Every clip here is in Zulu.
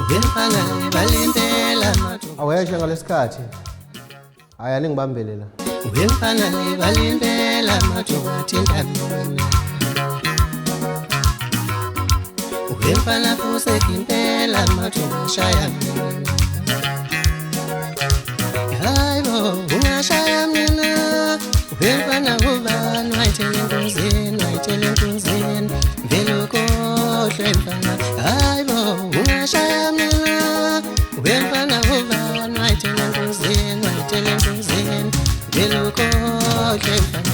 Ubemfana balindela mathu awayesha ngalesikhathi aya ningibambelela Ubemfana balindela mathu wathintana Ubemfana fuseka impela mathu washaya Hayibo ungashaya mina Ubemfana ubani wayithele enkundleni vele ukhohlwe mfana Hayibo ungashaya mina Ubemfana ubani wayithele enkundleni vele ukhohlwe mfana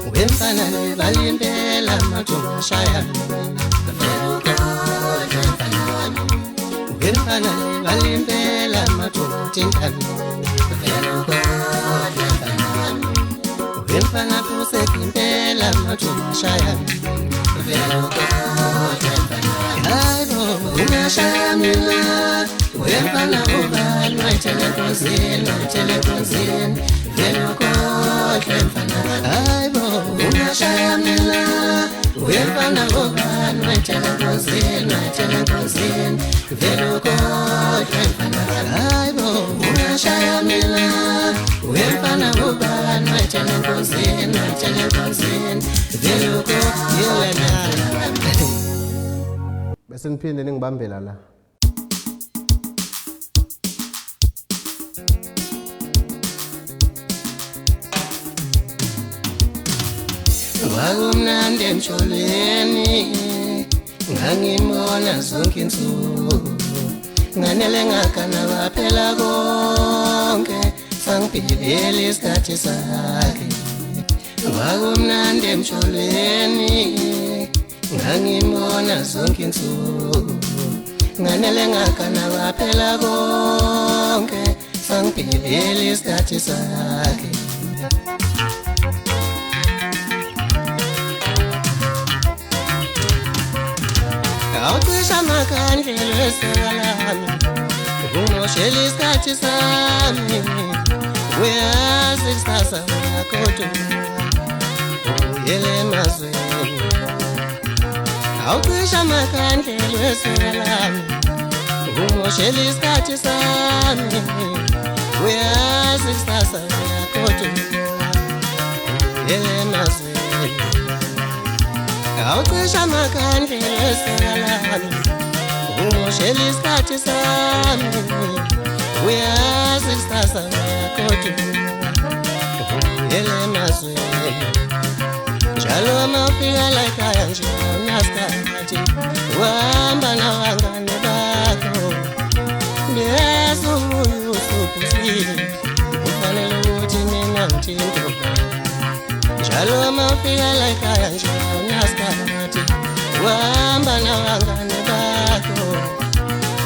Ubemfana balindela mathu washaya vele ukhohlwe mfana Ubemfana balindela mathu wathintana vele ukhohlwe mfana Ubemfana fuseka impela mathu washaya vele ukhohlwe mfana Hayibo ungashaya mina Ubemfana ubani wayithele enkundleni vele ukhohlwe mfana Hayibo ungashaya mina Ubemfana ubani wayithele enkundleni vele ukhohlwe mfana Hayibo ungashaya mina Ubemfana ubani wayithele enkundleni vele ukhohlwe mfana bese niphinde ningibambela la Wakumnandi emsholweni ngangimona zonke insuku nganele ngakana waphela konke sangiphilela isikhathi sakhe Wakumnandi emsholweni ngangimona zonke insuku nganele ngakana waphela konke sangiphilela isikhathi sakhe Awucisha amakhandlela esekalami Ungoshela isikhathi sami Uyazi kusasa uyakhohlwa Uyele emazweni Awucisha amakhandlela esekalami Ungoshela isikhathi sami Uyazi kusasa uyakhohlwa Uyele emazweni Awucisha amakhandlela esekalami Ungoshela isikhathi sami Uyazi kusasa uyakhohlwa Uyele emazweni Njalo amafika la ekhaya nje unasikhathi Uhamba nabangane bakho Ngiyazi uyusuphuzile Kufanele ukuthi mina ngithinte Njalo amafika la ekhaya nje unasikhathi Uhamba nabangane bakho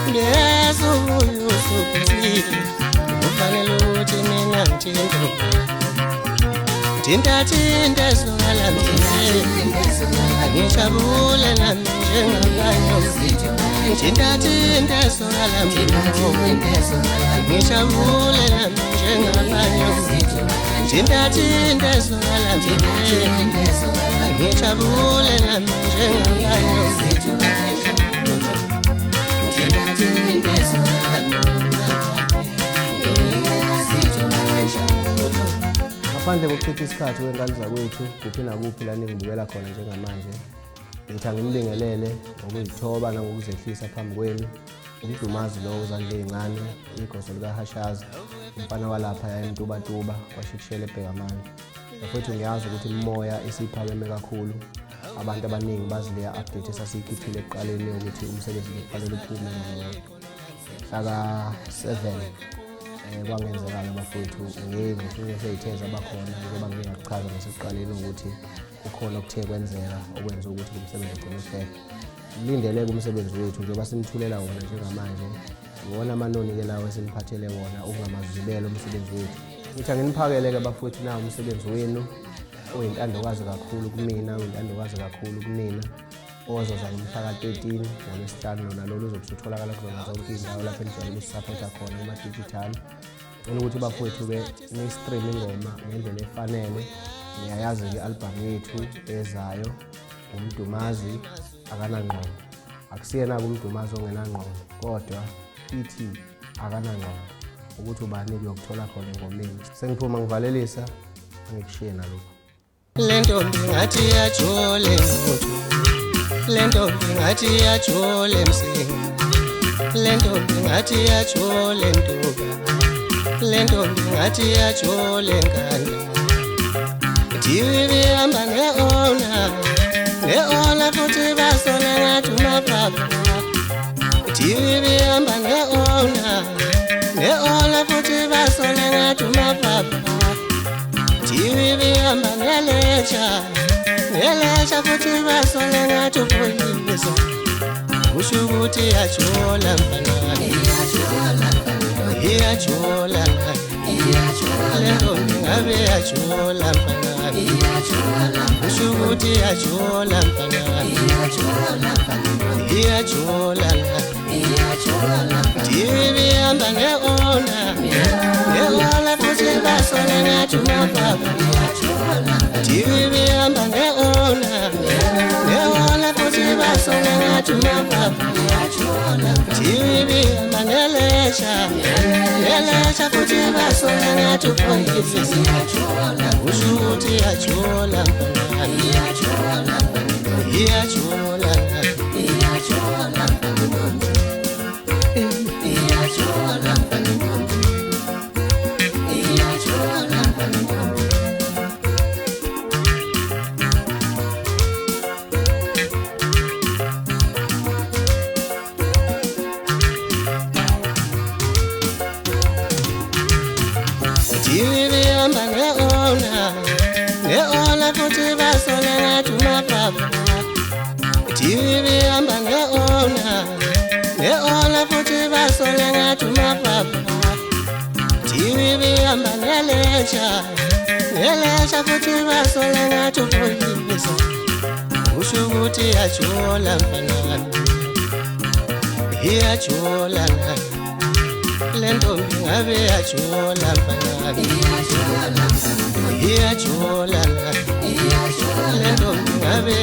Ngiyazi uyusuphuzile Kufanele ukuthi mina ngithinte Thinta esuka Ngijabule nami njengabanye Thinta esuka Ngijabule nami njengabanye Thinta esuka Ngijabule nami ngaphandle kokuchitha isikhathi wengane zakwethu kuphi nakuphi la ningibukela khona njengamanje ngithi angimlingelele ngokuzithoba nangokuzehlisa phambi kwenu umdumazi lo uzandla ezincane igoso likaHashaza umfana walapha yayimtubatuba kwashikishela eBhekamani bafethu ngiyazi ukuthi imoya isiphakeme kakhulu abantu abaningi bazileya update esasiyikhiphile ekuqaleni ukuthi umsebenzi kufanele uphume hlaka 7 kwangenzekala bafethu ngeke seyitheza bakhona ngoba ngingachaza ngasekuqaleni ukuthi ukhona okuthe kwenzeka okwenza ukuthi umsebenzi ugcine ufeke lindele kumsebenzi wethu njengoba simthulela wona njengamanje ngibona amanoni ke lawo esiniphathele wona okungamazibelo umsebenzi wethu ngithi anginiphakele ke bafethu na umsebenzi wenu oyintandokazi kakhulu kumina oyintandokazi kakhulu kunina ozoza ngomhla ka-13 ngoLwesihlanu lona lolu uzokutholakala kuzona zonke izindawo lapho enijwayele ukusapotha khona kuma-digital ngicela ukuthi bafowethu-ke ni-stream ingoma ngendlela efanele niyayazi-ke i-album yethu ezayo umdumazi akanangqondo akusiyena kumdumazi ongenangqondo kodwa ithi akanangqondo ukuthi ubani kuyokuthola khona engomeni. Sengiphuma ngivalelisa ngikushiye nalokho. Lento ngathi yajole ngothu, lento ngathi yajole msingi, lento ngathi yajole ntoka, lento ngathi yajole nkanda. Thiwi bihamba ne-ona futhi basola ngathi umapapa. Thiwi bihamba ne-ona futhi basola ngathi umapapa. Thiwi bihamba neletsha futhi basola ngathi uphoyisa. Kusho ukuthi yajola mfanami, iyajola lento ngabe yajola mfanami, kusho ukuthi yajola mfanami, iyajola Thiwi bihamba ne-ona futhi basola ngathi umapapa. Thiwi bihamba ne-ona futhi basola ngathi umapapa. Thiwi bihamba neletsha futhi basola ngathi uphoyisa. Kusho ukuthi yajola mfanami, iyajola Thiwi bihamba ne-ona futhi basola ngathi umapapa. Thiwi bihamba ne-ona futhi basola ngathi umapapa. Thiwi bihamba neletsha futhi basola ngathi uphoyisa. Kusho ukuthi yajola mfanami, iyajola lento ngabe yajola mfanami, iyajola lento ngabe